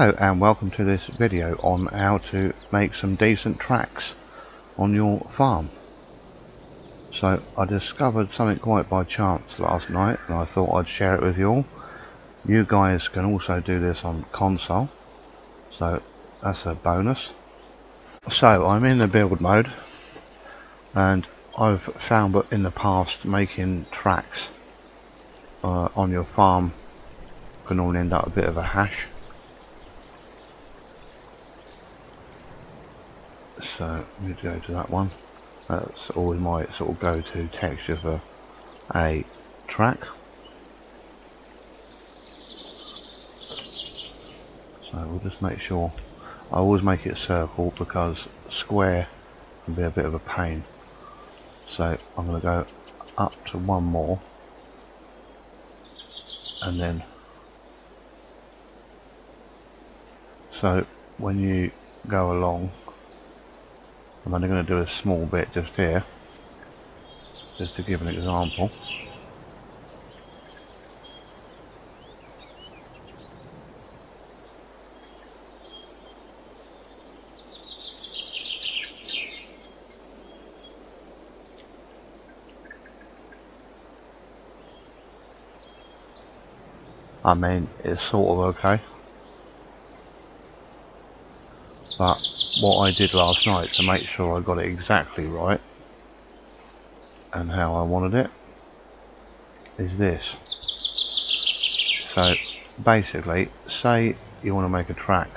Hello and welcome to this video on how to make some decent tracks on your farm. So I discovered something quite by chance last night and I thought I'd share it with you all. You guys can also do this on console, so that's a bonus. So I'm in the build mode and I've found that in the past making tracks on your farm can all end up a bit of a hash. So let me go to that one. That's always my sort of go-to texture for a track. So we'll just make sure, I always make it circle because square can be a bit of a pain. So I'm going to go up to one more and then, so when you go along, I'm only going to do a small bit just here, just to give an example. I mean, it's sort of okay, but what I did last night to make sure I got it exactly right and how I wanted it is this. So basically, say you want to make a track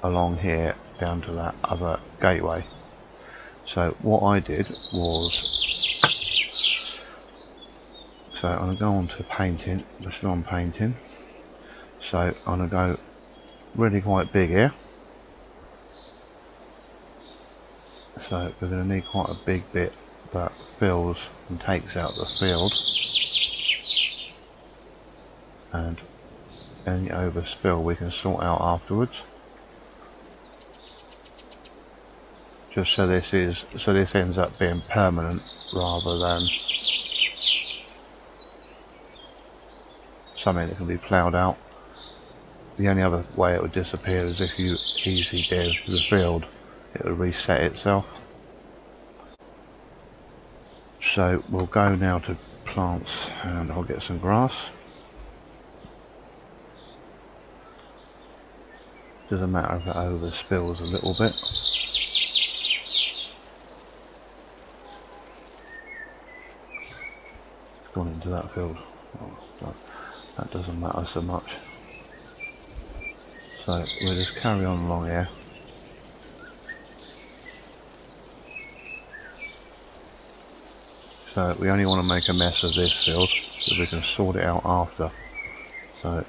along here down to that other gateway. So what I did was, so I'm going to go on to painting, just on painting. So I'm going to go really quite big here. So we're going to need quite a big bit that fills and takes out the field, and any overspill we can sort out afterwards. Just so this ends up being permanent rather than something that can be ploughed out. The only other way it would disappear is if you easy did the field, it would reset itself. So we'll go now to plants and I'll get some grass. Doesn't matter if it overspills a little bit. It's gone into that field. Oh, that doesn't matter so much. So we'll just carry on along here. So we only want to make a mess of this field, so we can sort it out after. So it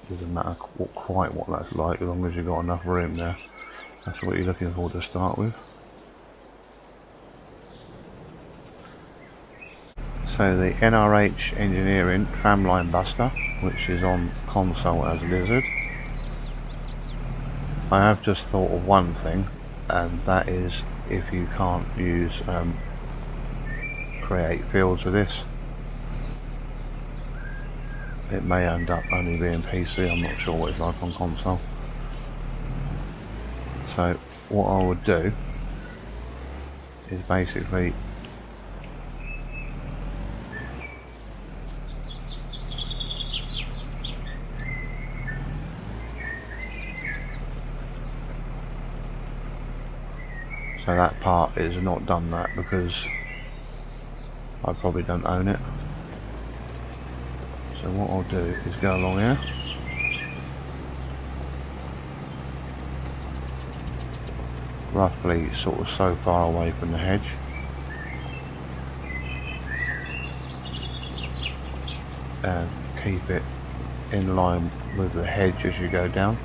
doesn't matter quite what that's like, as long as you've got enough room there. That's what you're looking for to start with. So the NRH Engineering Tramline Buster, which is on console as Lizard. I have just thought of one thing, and that is if you can't use create fields with this, it may end up only being PC. I'm not sure what it's like on console. So what I would do is basically so that part is not done that because I probably don't own it. So what I'll do is go along here, roughly sort of so far away from the hedge, and keep it in line with the hedge as you go down,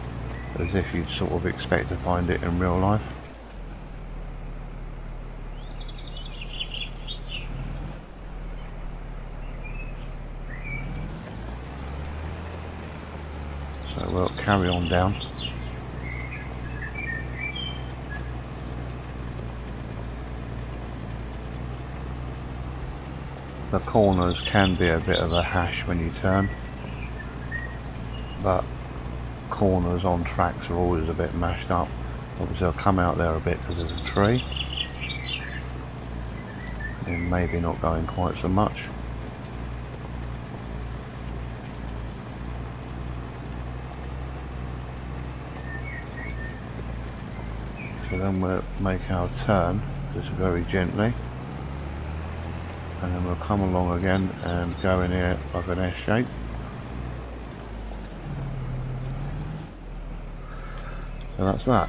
as if you'd sort of expect to find it in real life. So we'll carry on down. The corners can be a bit of a hash when you turn, but corners on tracks are always a bit mashed up. Obviously I'll come out there a bit because there's a tree, and maybe not going quite so much. So then we'll make our turn just very gently, and then we'll come along again and go in here like an S shape. So that's that.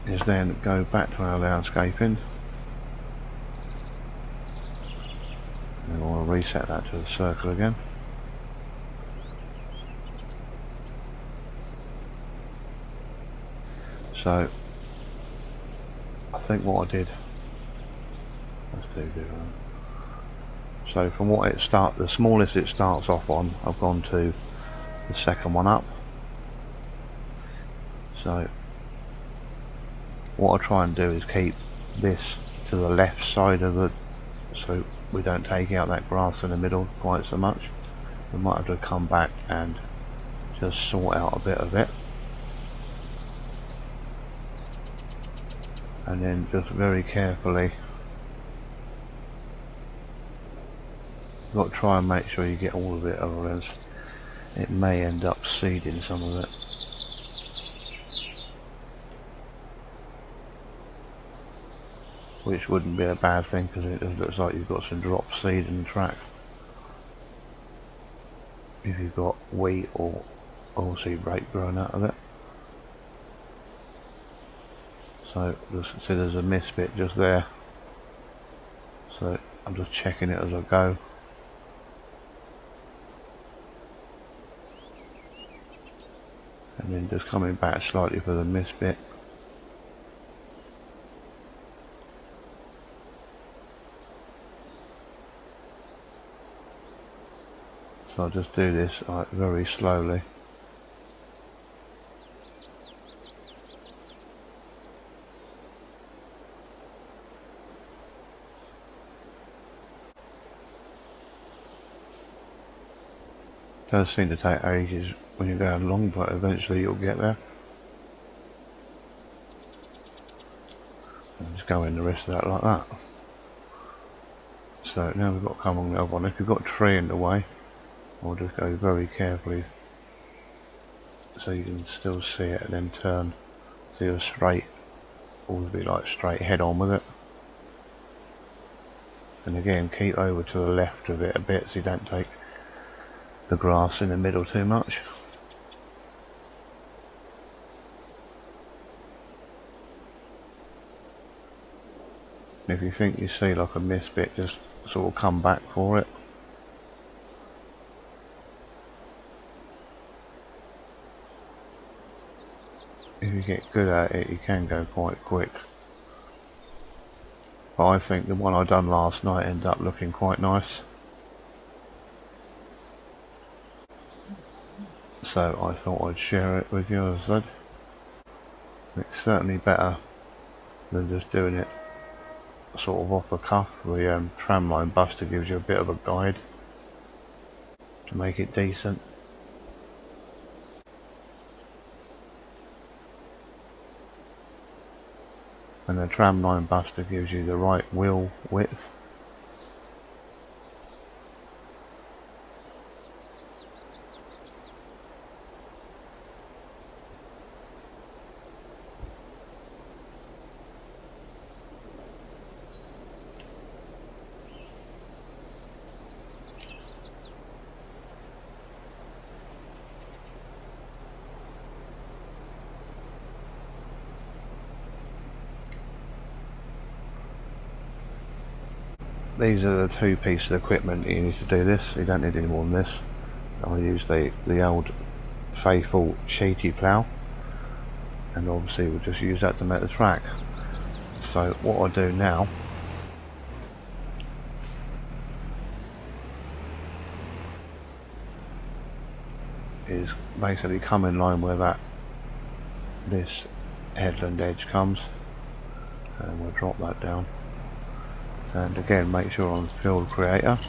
Is then go back to our landscaping, and we'll reset that to the circle again. So I think what I did, let's do that. So from what it the smallest it starts off on, I've gone to the second one up. So what I try and do is keep this to the left side of the, so we don't take out that grass in the middle quite so much. We might have to come back and just sort out a bit of it, and then just very carefully, you've got to try and make sure you get all of it, otherwise it may end up seeding some of it. Which wouldn't be a bad thing, because it looks like you've got some drop seed in the track. If you've got wheat or oilseed rape growing out of it. So just see there's a miss bit just there. So I'm just checking it as I go. And then just coming back slightly for the miss bit. So I'll just do this like very slowly. It does seem to take ages when you're going along, but eventually you'll get there. And just go in the rest of that like that. So now we've got to come on the other one. If you've got a tree in the way, I'll just go very carefully so you can still see it, and then turn so you're straight, always be like straight head on with it. And again, keep over to the left of it a bit so you don't take the grass in the middle too much. If you think you see like a miss bit, just sort of come back for it. If you get good at it, you can go quite quick. But I think the one I done last night ended up looking quite nice. So I thought I'd share it with you, as I said. It's certainly better than just doing it sort of off the cuff. The tramline buster gives you a bit of a guide to make it decent. And the tramline buster gives you the right wheel width. These are the two pieces of equipment you need to do this. You don't need any more than this. I use the old faithful sheety plough, and obviously we'll just use that to make the track. So what I do now is basically come in line where this headland edge comes, and we'll drop that down. And again, make sure on field creator,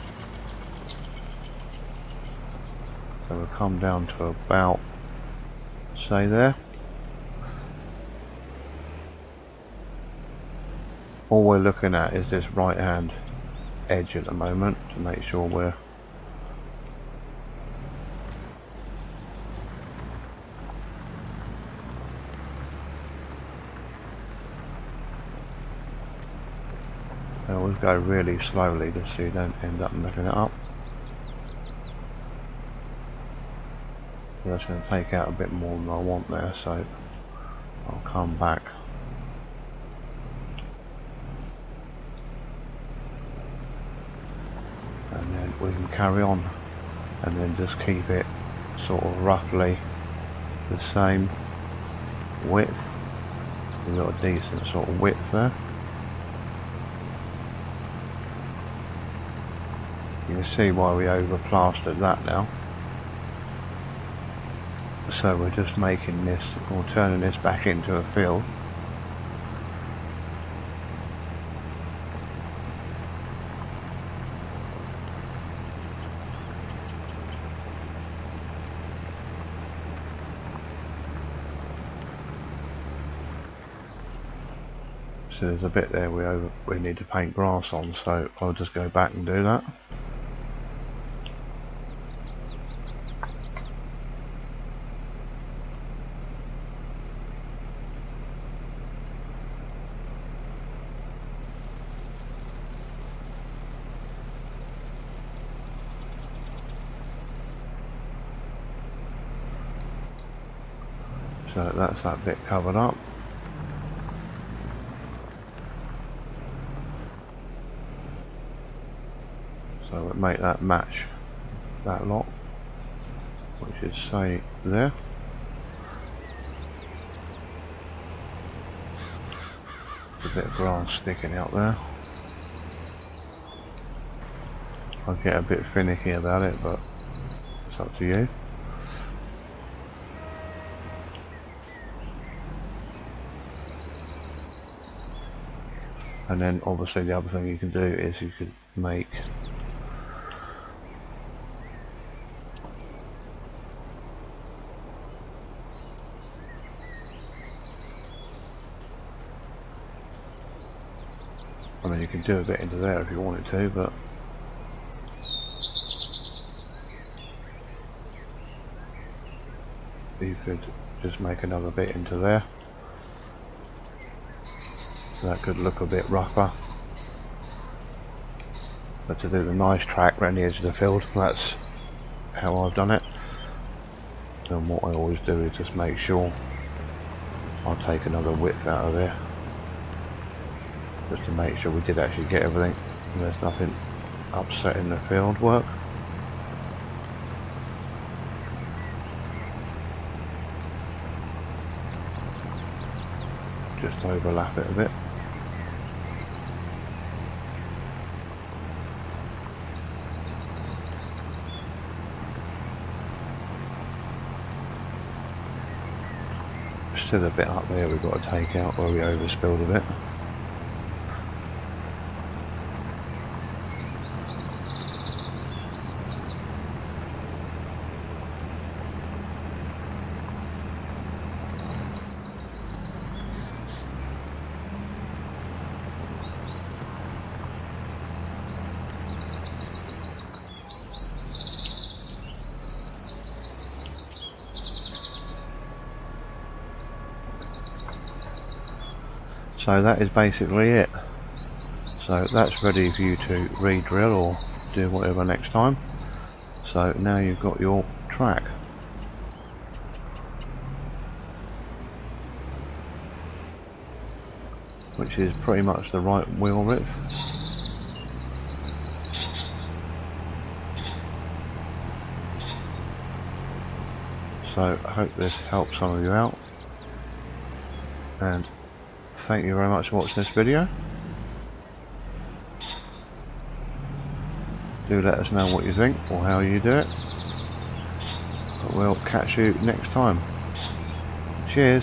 So we'll come down to about, say there. All we're looking at is this right hand edge at the moment to make sure we're I always go really slowly just so you don't end up messing it up. That's going to take out a bit more than I want there, so I'll come back. And then we can carry on and then just keep it sort of roughly the same width. We've got a decent sort of width there. You can see why we over plastered that now. So we're just making this, or turning this back into a field. So there's a bit there we need to paint grass on, so I'll just go back and do that. So that's that bit covered up. So we'll make that match that lot, which is say there. A bit of grass sticking out there. I'll get a bit finicky about it, but it's up to you. And then obviously the other thing you can do is you could make I mean, you can do a bit into there if you wanted to, but you could just make another bit into there. So that could look a bit rougher. But to do the nice track around the edge of the field, that's how I've done it. And what I always do is just make sure I'll take another width out of there, just to make sure we did actually get everything and there's nothing upsetting the field work. Just overlap it a bit. Still a bit up there we've got to take out where we overspilled a bit. So that is basically it. So that's ready for you to re-drill or do whatever next time. So now you've got your track. Which is pretty much the right wheel width. So I hope this helps some of you out. And thank you very much for watching this video. Do let us know what you think or how you do it. But we'll catch you next time. Cheers.